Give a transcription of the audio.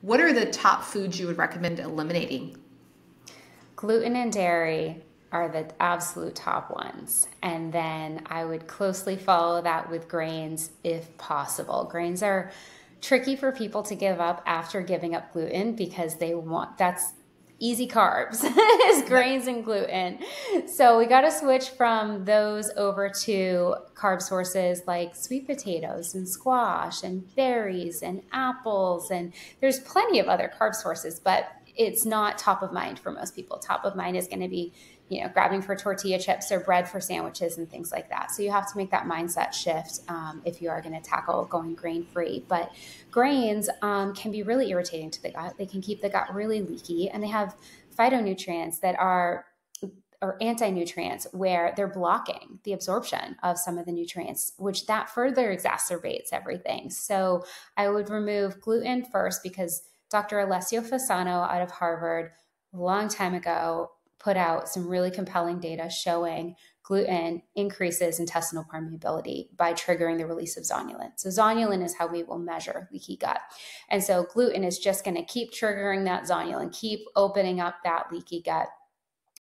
What are the top foods you would recommend eliminating? Gluten and dairy are the absolute top ones. And then I would closely follow that with grains if possible. Grains are tricky for people to give up after giving up gluten because that's easy carbs is grains and gluten. So we got to switch from those over to carb sources like sweet potatoes and squash and berries and apples. And there's plenty of other carb sources, but it's not top of mind for most people. Top of mind is going to be, grabbing for tortilla chips or bread for sandwiches and things like that. So you have to make that mindset shift if you are going to tackle going grain-free. But grains can be really irritating to the gut. They can keep the gut really leaky, and they have phytonutrients that are or anti-nutrients where they're blocking the absorption of some of the nutrients, which that further exacerbates everything. So I would remove gluten first because Dr. Alessio Fasano out of Harvard a long time ago put out some really compelling data showing gluten increases intestinal permeability by triggering the release of zonulin. So zonulin is how we will measure leaky gut. And so gluten is just going to keep triggering that zonulin, keep opening up that leaky gut.